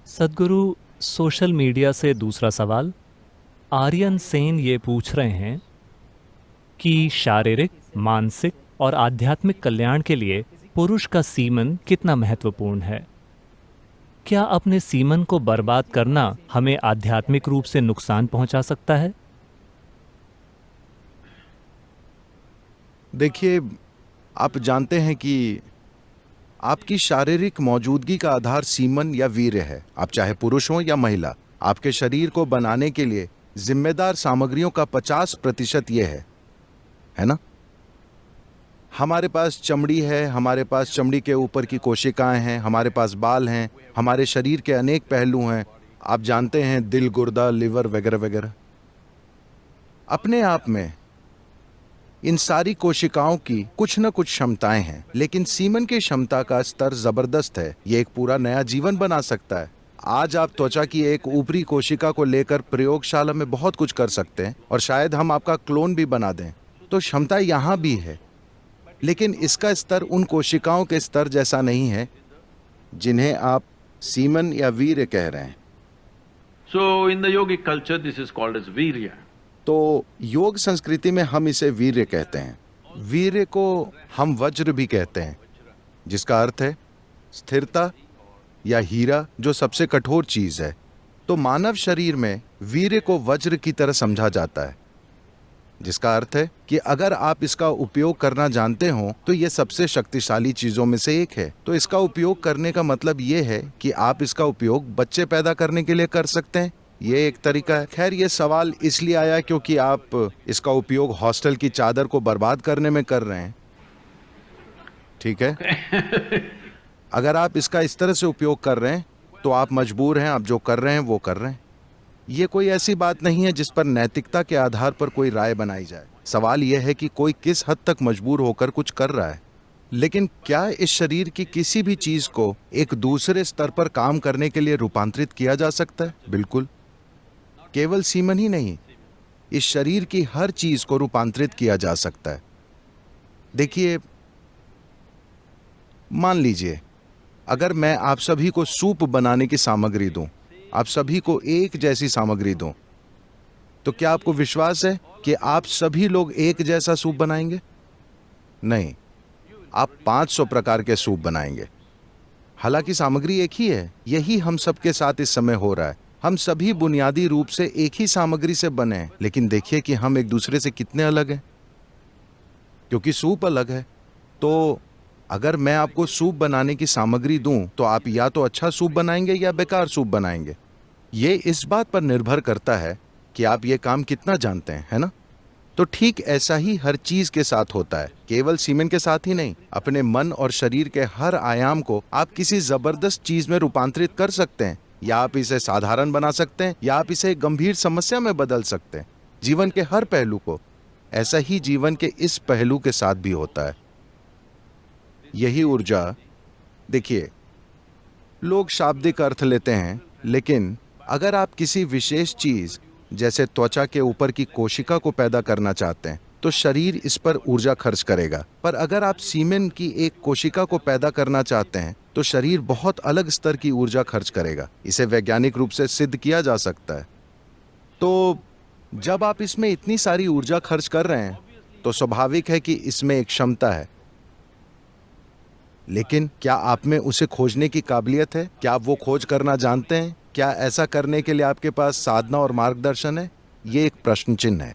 सद्गुरु, social media से दूसरा सवाल। आर्यन सेन ये पूछ रहे हैं कि शारीरिक, मानसिक और आध्यात्मिक कल्याण के लिए पुरुष का सीमन कितना महत्वपूर्ण है? क्या अपने सीमन को बर्बाद करना हमें आध्यात्मिक रूप से नुकसान पहुंचा सकता है? देखिए, आप जानते हैं कि आपकी शारीरिक मौजूदगी का आधार सीमन या वीर्य है। आप चाहे पुरुष हो या महिला, आपके शरीर को बनाने के लिए जिम्मेदार सामग्रियों का 50% ये है ना? हमारे पास चमड़ी है, हमारे पास चमड़ी के ऊपर की कोशिकाएं हैं, हमारे पास बाल हैं, हमारे शरीर के अनेक पहलू हैं। आप जानते हैं, दिल, गुर्दा, लिवर वगैरह वगैरह। अपने आप में इन सारी कोशिकाओं की कुछ न कुछ क्षमताएं हैं, लेकिन सीमन की क्षमता का स्तर जबरदस्त है। ये एक पूरा नया जीवन बना सकता है। आज आप त्वचा की एक ऊपरी कोशिका को लेकर प्रयोगशाला में बहुत कुछ कर सकते हैं और शायद हम आपका क्लोन भी बना दें। तो क्षमता यहाँ भी है, लेकिन इसका स्तर उन कोशिकाओं के स्तर जैसा नहीं है जिन्हें आप सीमन या वीर्य कह रहे हैं। So in the yogic culture, this is called as virya. तो योग संस्कृति में हम इसे वीर्य कहते हैं। वीर्य को हम वज्र भी कहते हैं, जिसका अर्थ है स्थिरता या हीरा, जो सबसे कठोर चीज है। तो मानव शरीर में वीर्य को वज्र की तरह समझा जाता है, जिसका अर्थ है कि अगर आप इसका उपयोग करना जानते हो तो यह सबसे शक्तिशाली चीजों में से एक है। तो इसका उपयोग करने का मतलब यह है कि आप इसका उपयोग बच्चे पैदा करने के लिए कर सकते हैं। ये एक तरीका है। खैर, ये सवाल इसलिए आया क्योंकि आप इसका उपयोग हॉस्टल की चादर को बर्बाद करने में कर रहे हैं। ठीक है? अगर आप इसका इस तरह से उपयोग कर रहे हैं तो आप मजबूर हैं, आप जो कर रहे हैं वो कर रहे हैं। ये कोई ऐसी बात नहीं है जिस पर नैतिकता के आधार पर कोई राय बनाई जाए। सवाल यह है कि कोई किस हद तक मजबूर होकर कुछ कर रहा है। लेकिन क्या इस शरीर की किसी भी चीज को एक दूसरे स्तर पर काम करने के लिए रूपांतरित किया जा सकता है? बिल्कुल। केवल सीमन ही नहीं, इस शरीर की हर चीज को रूपांतरित किया जा सकता है। देखिए, मान लीजिए अगर मैं आप सभी को सूप बनाने की सामग्री दूं, आप सभी को एक जैसी सामग्री दूं, तो क्या आपको विश्वास है कि आप सभी लोग एक जैसा सूप बनाएंगे? नहीं, आप 500 प्रकार के सूप बनाएंगे। हालांकि सामग्री एक ही है। यही हम सबके साथ इस समय हो रहा है। हम सभी बुनियादी रूप से एक ही सामग्री से बने हैं, लेकिन देखिए कि हम एक दूसरे से कितने अलग हैं, क्योंकि सूप अलग है। तो अगर मैं आपको सूप बनाने की सामग्री दूं तो आप या तो अच्छा सूप बनाएंगे या बेकार सूप बनाएंगे। ये इस बात पर निर्भर करता है कि आप ये काम कितना जानते हैं, है ना? तो ठीक ऐसा ही हर चीज के साथ होता है, केवल सीमेन के साथ ही नहीं। अपने मन और शरीर के हर आयाम को आप किसी जबरदस्त चीज में रूपांतरित कर सकते हैं, या आप इसे साधारण बना सकते हैं, या आप इसे गंभीर समस्या में बदल सकते हैं। जीवन के हर पहलू को। ऐसा ही जीवन के इस पहलू के साथ भी होता है। यही ऊर्जा, देखिए, लोग शाब्दिक अर्थ लेते हैं, लेकिन अगर आप किसी विशेष चीज जैसे त्वचा के ऊपर की कोशिका को पैदा करना चाहते हैं तो शरीर इस पर ऊर्जा खर्च करेगा। पर अगर आप सीमेन की एक कोशिका को पैदा करना चाहते हैं तो शरीर बहुत अलग स्तर की ऊर्जा खर्च करेगा। इसे वैज्ञानिक रूप से सिद्ध किया जा सकता है। तो जब आप इसमें इतनी सारी ऊर्जा खर्च कर रहे हैं तो स्वाभाविक है कि इसमें एक क्षमता है, लेकिन क्या आप में उसे खोजने की काबिलियत है? क्या आप वो खोज करना जानते हैं? क्या ऐसा करने के लिए आपके पास साधना और मार्गदर्शन है? ये एक प्रश्न चिन्ह है।